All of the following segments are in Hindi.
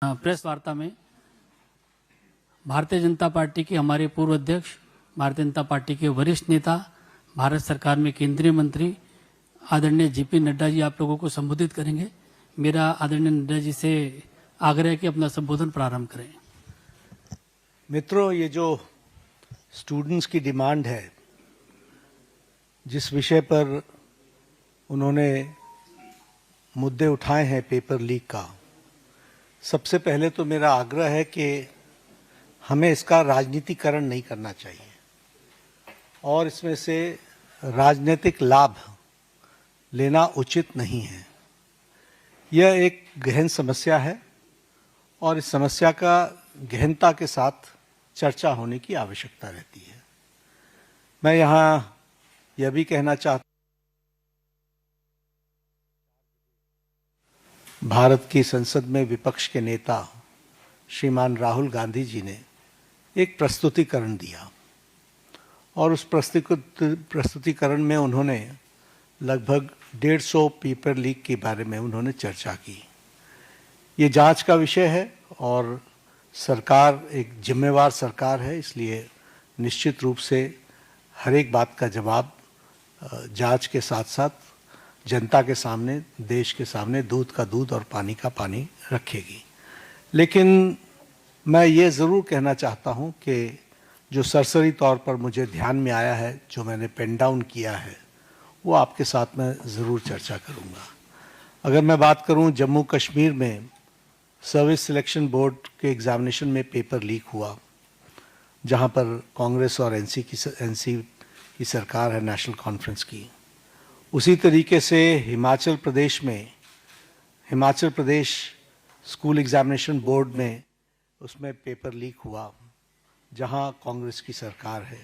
प्रेस वार्ता में भारतीय जनता पार्टी के हमारे पूर्व अध्यक्ष, भारतीय जनता पार्टी के वरिष्ठ नेता, भारत सरकार में केंद्रीय मंत्री आदरणीय जेपी नड्डा जी आप लोगों को संबोधित करेंगे। मेरा आदरणीय नड्डा जी से आग्रह है कि अपना संबोधन प्रारंभ करें। मित्रों, ये जो स्टूडेंट्स की डिमांड है, जिस विषय पर उन्होंने मुद्दे उठाए हैं पेपर लीक का, सबसे पहले तो मेरा आग्रह है कि हमें इसका राजनीतिकरण नहीं करना चाहिए और इसमें से राजनीतिक लाभ लेना उचित नहीं है। यह एक गहन समस्या है और इस समस्या का गहनता के साथ चर्चा होने की आवश्यकता रहती है। मैं यहाँ यह भी कहना चाहता हूँ, भारत की संसद में विपक्ष के नेता श्रीमान राहुल गांधी जी ने एक प्रस्तुतिकरण दिया और उस प्रस्तुतिकरण में उन्होंने लगभग 150 पेपर लीक के बारे में उन्होंने चर्चा की। ये जांच का विषय है और सरकार एक जिम्मेवार सरकार है, इसलिए निश्चित रूप से हर एक बात का जवाब जांच के साथ साथ जनता के सामने, देश के सामने दूध का दूध और पानी का पानी रखेगी। लेकिन मैं ये ज़रूर कहना चाहता हूँ कि जो सरसरी तौर पर मुझे ध्यान में आया है, जो मैंने पेन डाउन किया है, वो आपके साथ मैं ज़रूर चर्चा करूँगा। अगर मैं बात करूँ जम्मू कश्मीर में सर्विस सिलेक्शन बोर्ड के एग्ज़ामिनेशन में पेपर लीक हुआ, जहाँ पर कांग्रेस और एनसी की सरकार है, नेशनल कॉन्फ्रेंस की। उसी तरीके से Himachal Pradesh school examination board में उसमें पेपर लीक हुआ, जहां कांग्रेस की सरकार है।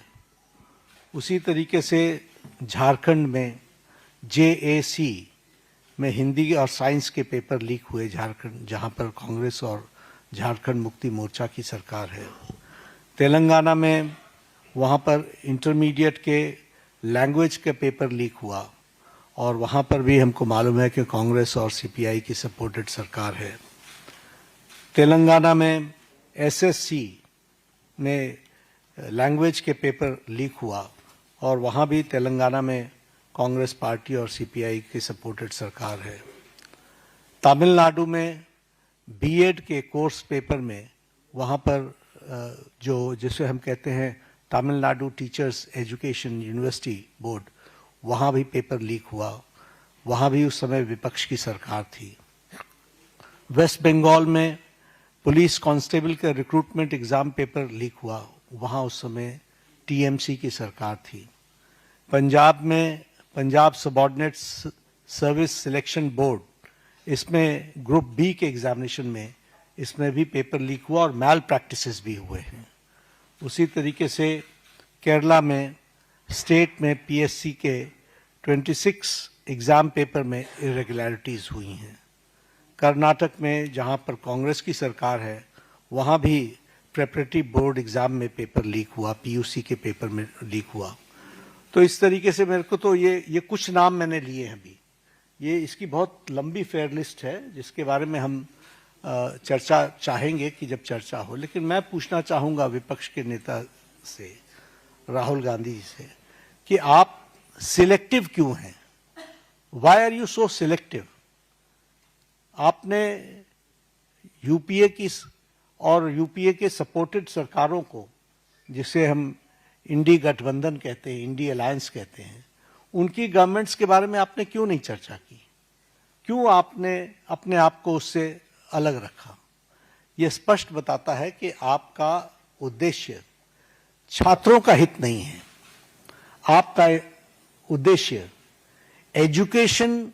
उसी तरीके से झारखंड में JAC में हिंदी और साइंस के पेपर लीक हुए झारखंड, जहां पर कांग्रेस और झारखंड मुक्ति मोर्चा की सरकार है। तेलंगाना में वहां पर इंटरमीडिएट के लैंग्वेज के पेपर लीक हुआ और वहां पर भी हमको मालूम है कि कांग्रेस और CPI की सपोर्टेड सरकार है। तेलंगाना में SSC में लैंग्वेज के पेपर लीक हुआ और वहाँ भी तेलंगाना में कांग्रेस पार्टी और CPI की सपोर्टेड सरकार है। तमिलनाडु में BEd के कोर्स पेपर में वहाँ पर जिसे हम कहते हैं Tamil Nadu teachers education university board, वहाँ भी पेपर लीक हुआ। वहाँ भी उस समय विपक्ष की सरकार थी। वेस्ट बंगाल में पुलिस कांस्टेबल का रिक्रूटमेंट एग्ज़ाम पेपर लीक हुआ, वहाँ उस समय TMC की सरकार थी। पंजाब में Punjab subordinate service selection board, इसमें ग्रुप B के एग्ज़ामिनेशन में इसमें भी पेपर लीक हुआ और मैल प्रैक्टिसेस भी हुए हैं। उसी तरीके से केरला में स्टेट में PSC के 26 एग्ज़ाम पेपर में इरेगुलरिटीज़ हुई हैं। कर्नाटक में जहां पर कांग्रेस की सरकार है, वहां भी प्रेपरेटरी बोर्ड एग्ज़ाम में पेपर लीक हुआ, PUC के पेपर में लीक हुआ। तो इस तरीके से मेरे को तो ये कुछ नाम मैंने लिए हैं अभी। ये इसकी बहुत लंबी फेयर लिस्ट है जिसके बारे में हम चर्चा चाहेंगे कि जब चर्चा हो। लेकिन मैं पूछना चाहूँगा विपक्ष के नेता से, राहुल गांधी जी से, कि आप सिलेक्टिव क्यों हैं? Why are you so selective? आपने UPA की और UPA के सपोर्टेड सरकारों को, जिसे हम इंडी गठबंधन कहते हैं, इंडी अलायंस कहते हैं, उनकी गवर्नमेंट्स के बारे में आपने क्यों नहीं चर्चा की? क्यों आपने अपने आप को उससे अलग रखा? यह स्पष्ट बताता है कि आपका उद्देश्य छात्रों का हित नहीं है। आपका उद्देश्य एजुकेशन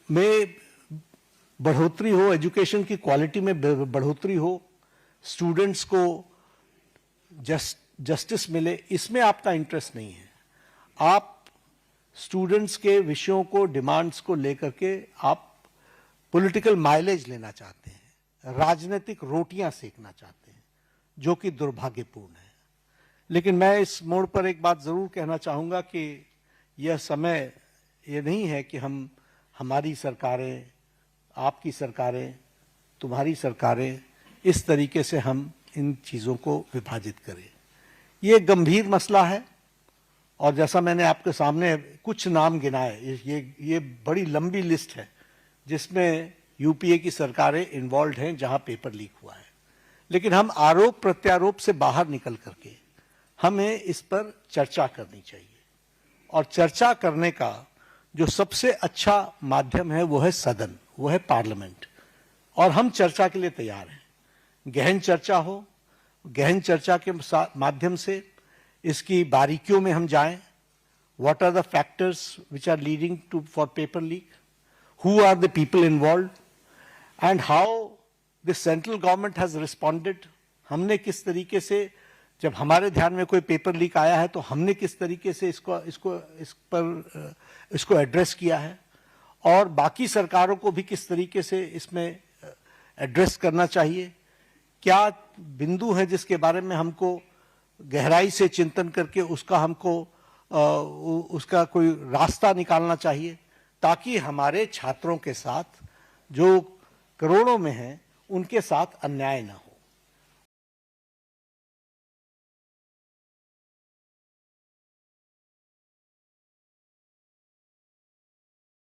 में बढ़ोतरी हो, एजुकेशन की क्वालिटी में बढ़ोतरी हो, स्टूडेंट्स को जस्टिस मिले, इसमें आपका इंटरेस्ट नहीं है। आप स्टूडेंट्स के विषयों को, डिमांड्स को लेकर के आप पॉलिटिकल माइलेज लेना चाहते हैं, राजनीतिक रोटियां सेकना चाहते हैं, जो कि दुर्भाग्यपूर्ण है। लेकिन मैं इस मोड़ पर एक बात जरूर कहना चाहूँगा कि यह समय ये नहीं है कि हमारी सरकारें, आपकी सरकारें तुम्हारी सरकारें इस तरीके से हम इन चीज़ों को विभाजित करें। ये एक गंभीर मसला है और जैसा मैंने आपके सामने कुछ नाम गिनाए, ये बड़ी लंबी लिस्ट है जिसमें यूपीए की सरकारें इन्वॉल्व हैं जहां पेपर लीक हुआ है। लेकिन हम आरोप प्रत्यारोप से बाहर निकल करके हमें इस पर चर्चा करनी चाहिए और चर्चा करने का जो सबसे अच्छा माध्यम है वो है सदन, वो है पार्लियामेंट। और हम चर्चा के लिए तैयार हैं। गहन चर्चा हो, गहन चर्चा के माध्यम से इसकी बारीकियों में हम जाएं। What are the factors which are leading to for paper leak, who are the people involve and how the central government has responded. हमने किस तरीके से, जब हमारे ध्यान में कोई पेपर लीक आया है तो हमने किस तरीके से इसको एड्रेस किया है और बाकी सरकारों को भी किस तरीके से इसमें एड्रेस करना चाहिए। क्या बिंदु है जिसके बारे में हमको गहराई से चिंतन करके उसका कोई रास्ता निकालना चाहिए ताकि हमारे छात्रों के साथ जो करोड़ों में हैं उनके साथ अन्याय ना हो।